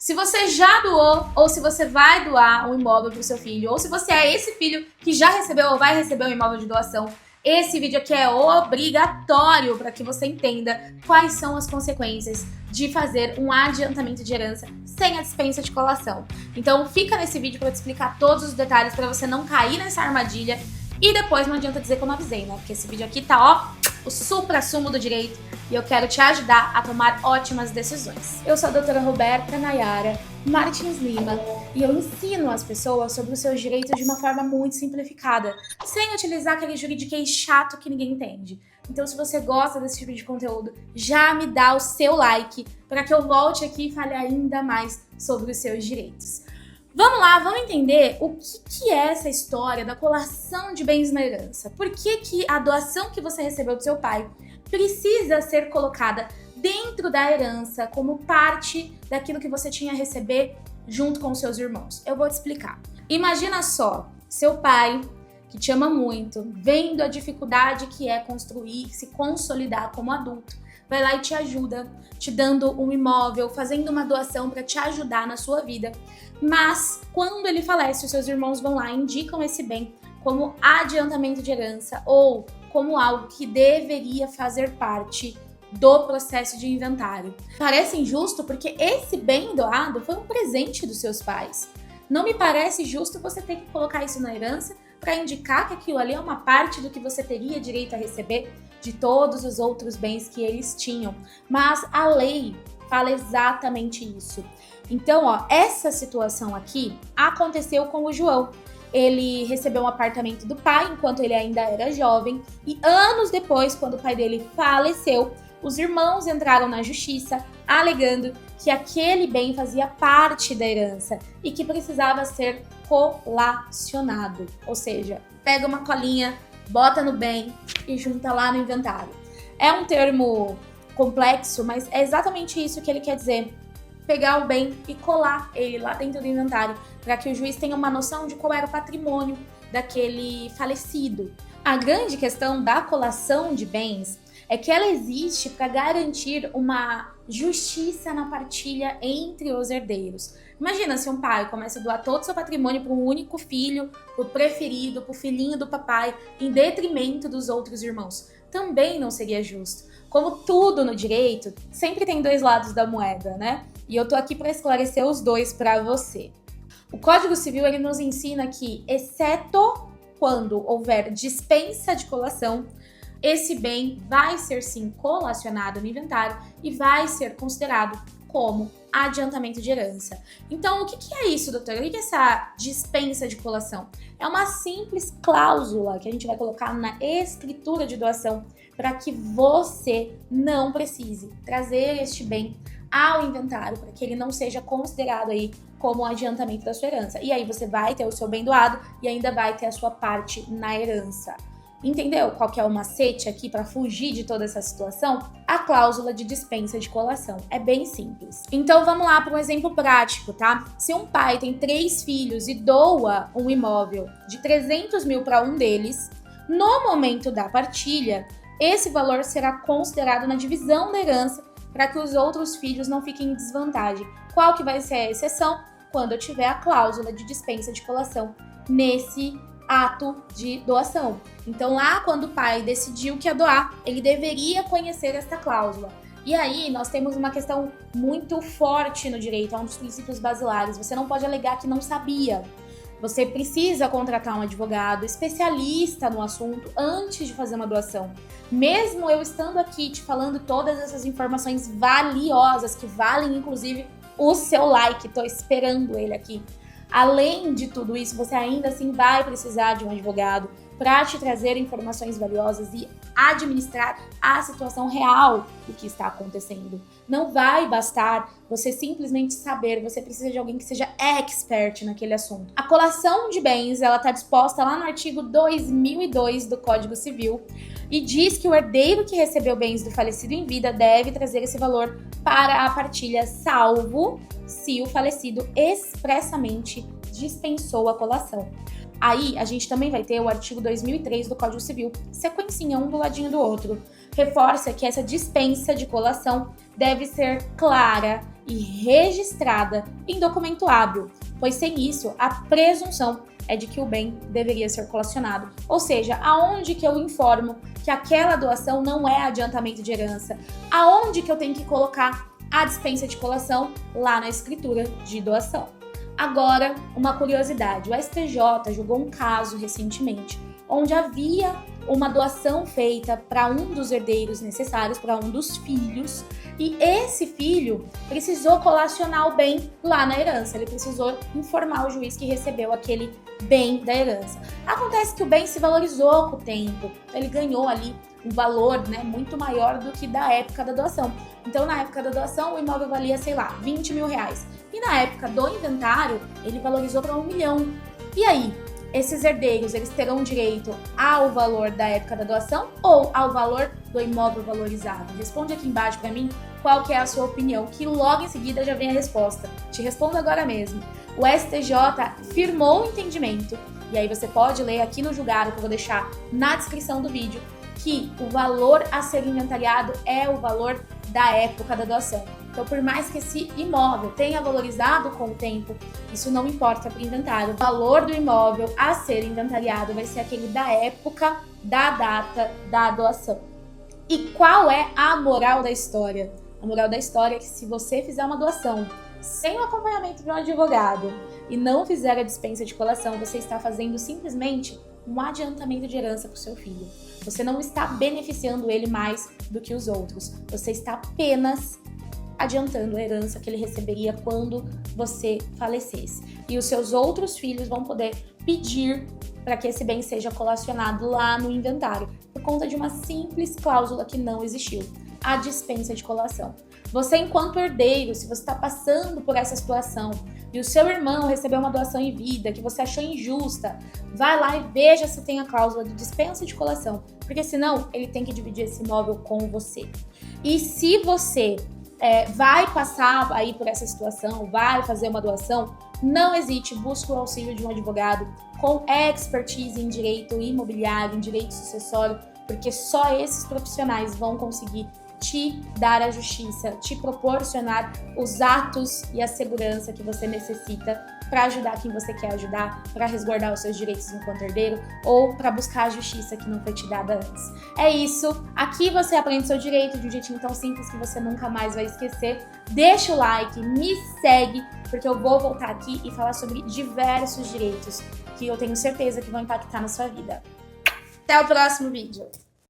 Se você já doou ou se você vai doar um imóvel para o seu filho, ou se você é esse filho que já recebeu ou vai receber um imóvel de doação, esse vídeo aqui é obrigatório para que você entenda quais são as consequências de fazer um adiantamento de herança sem a dispensa de colação. Então fica nesse vídeo para eu te explicar todos os detalhes para você não cair nessa armadilha e depois não adianta dizer que eu não avisei, né? Porque esse vídeo aqui tá, o supra-sumo do direito e eu quero te ajudar a tomar ótimas decisões. Eu sou a doutora Roberta Nayara Martins Lima e eu ensino as pessoas sobre os seus direitos de uma forma muito simplificada, sem utilizar aquele juridiquês chato que ninguém entende. Então, se você gosta desse tipo de conteúdo, já me dá o seu like para que eu volte aqui e fale ainda mais sobre os seus direitos. Vamos lá, vamos entender o que é essa história da colação de bens na herança. Por que a doação que você recebeu do seu pai precisa ser colocada dentro da herança como parte daquilo que você tinha a receber junto com os seus irmãos? Eu vou te explicar. Imagina só, seu pai, que te ama muito, vendo a dificuldade que é construir, se consolidar como adulto, vai lá e te ajuda, te dando um imóvel, fazendo uma doação para te ajudar na sua vida. Mas, quando ele falece, os seus irmãos vão lá e indicam esse bem como adiantamento de herança ou como algo que deveria fazer parte do processo de inventário. Parece injusto porque esse bem doado foi um presente dos seus pais. Não me parece justo você ter que colocar isso na herança para indicar que aquilo ali é uma parte do que você teria direito a receber de todos os outros bens que eles tinham. Mas a lei fala exatamente isso. Então, essa situação aqui aconteceu com o João. Ele recebeu um apartamento do pai enquanto ele ainda era jovem e anos depois, quando o pai dele faleceu, os irmãos entraram na justiça alegando que aquele bem fazia parte da herança e que precisava ser colacionado. Ou seja, pega uma colinha, bota no bem e junta lá no inventário. É um termo complexo, mas é exatamente isso que ele quer dizer. Pegar o bem e colar ele lá dentro do inventário, para que o juiz tenha uma noção de qual era o patrimônio daquele falecido. A grande questão da colação de bens é que ela existe para garantir uma justiça na partilha entre os herdeiros. Imagina se um pai começa a doar todo o seu patrimônio para um único filho, para o preferido, para o filhinho do papai, em detrimento dos outros irmãos. Também não seria justo. Como tudo no direito, sempre tem dois lados da moeda, né? E eu tô aqui para esclarecer os dois para você. O Código Civil ele nos ensina que, exceto quando houver dispensa de colação, esse bem vai ser sim colacionado no inventário e vai ser considerado como adiantamento de herança. Então, o que é isso, doutora? O que é essa dispensa de colação? É uma simples cláusula que a gente vai colocar na escritura de doação para que você não precise trazer este bem ao inventário, para que ele não seja considerado aí como adiantamento da sua herança. E aí você vai ter o seu bem doado e ainda vai ter a sua parte na herança. Entendeu qual que é o macete aqui para fugir de toda essa situação? A cláusula de dispensa de colação. É bem simples. Então vamos lá para um exemplo prático, tá? Se um pai tem 3 filhos e doa um imóvel de 300 mil para um deles, no momento da partilha, esse valor será considerado na divisão da herança para que os outros filhos não fiquem em desvantagem. Qual que vai ser a exceção? Quando eu tiver a cláusula de dispensa de colação nesse ato de doação. Então lá quando o pai decidiu que ia doar, ele deveria conhecer essa cláusula. E aí nós temos uma questão muito forte no direito, é um dos princípios basilares. Você não pode alegar que não sabia. Você precisa contratar um advogado especialista no assunto antes de fazer uma doação. Mesmo eu estando aqui te falando todas essas informações valiosas, que valem inclusive o seu like, tô esperando ele aqui. Além de tudo isso, você ainda assim vai precisar de um advogado para te trazer informações valiosas e administrar a situação real do que está acontecendo. Não vai bastar você simplesmente saber, você precisa de alguém que seja expert naquele assunto. A colação de bens, ela está disposta lá no artigo 2002 do Código Civil e diz que o herdeiro que recebeu bens do falecido em vida deve trazer esse valor para a partilha, salvo se o falecido expressamente dispensou a colação. Aí, a gente também vai ter o artigo 2003 do Código Civil, sequencinha, um do ladinho do outro. Reforça que essa dispensa de colação deve ser clara e registrada em documento hábil, pois sem isso, a presunção é de que o bem deveria ser colacionado. Ou seja, aonde que eu informo que aquela doação não é adiantamento de herança? Aonde que eu tenho que colocar a dispensa de colação? Lá na escritura de doação. Agora, uma curiosidade, o STJ julgou um caso recentemente, onde havia uma doação feita para um dos herdeiros necessários, para um dos filhos, e esse filho precisou colacionar o bem lá na herança, ele precisou informar o juiz que recebeu aquele bem da herança. Acontece que o bem se valorizou com o tempo, ele ganhou ali um valor, né, muito maior do que da época da doação. Então, na época da doação, o imóvel valia, sei lá, 20 mil reais. E na época do inventário, ele valorizou para 1 milhão. E aí, esses herdeiros, eles terão direito ao valor da época da doação ou ao valor do imóvel valorizado? Responde aqui embaixo para mim qual que é a sua opinião, que logo em seguida já vem a resposta. Te respondo agora mesmo. O STJ firmou o entendimento, e aí você pode ler aqui no julgado, que eu vou deixar na descrição do vídeo, que o valor a ser inventariado é o valor da época da doação. Então, por mais que esse imóvel tenha valorizado com o tempo, isso não importa para o inventário. O valor do imóvel a ser inventariado vai ser aquele da época, da data da doação. E qual é a moral da história? A moral da história é que se você fizer uma doação sem o acompanhamento de um advogado e não fizer a dispensa de colação, você está fazendo simplesmente um adiantamento de herança para o seu filho. Você não está beneficiando ele mais do que os outros. Você está apenas adiantando a herança que ele receberia quando você falecesse. E os seus outros filhos vão poder pedir para que esse bem seja colacionado lá no inventário, por conta de uma simples cláusula que não existiu, a dispensa de colação. Você, enquanto herdeiro, se você está passando por essa situação e o seu irmão recebeu uma doação em vida que você achou injusta, vai lá e veja se tem a cláusula de dispensa de colação, porque senão ele tem que dividir esse imóvel com você. E se você vai passar aí por essa situação, vai fazer uma doação, não hesite, busque o auxílio de um advogado com expertise em direito imobiliário, em direito sucessório, porque só esses profissionais vão conseguir te dar a justiça, te proporcionar os atos e a segurança que você necessita para ajudar quem você quer ajudar, para resguardar os seus direitos enquanto herdeiro ou para buscar a justiça que não foi te dada antes. É isso. Aqui você aprende seu direito de um jeitinho tão simples que você nunca mais vai esquecer. Deixa o like, me segue, porque eu vou voltar aqui e falar sobre diversos direitos que eu tenho certeza que vão impactar na sua vida. Até o próximo vídeo.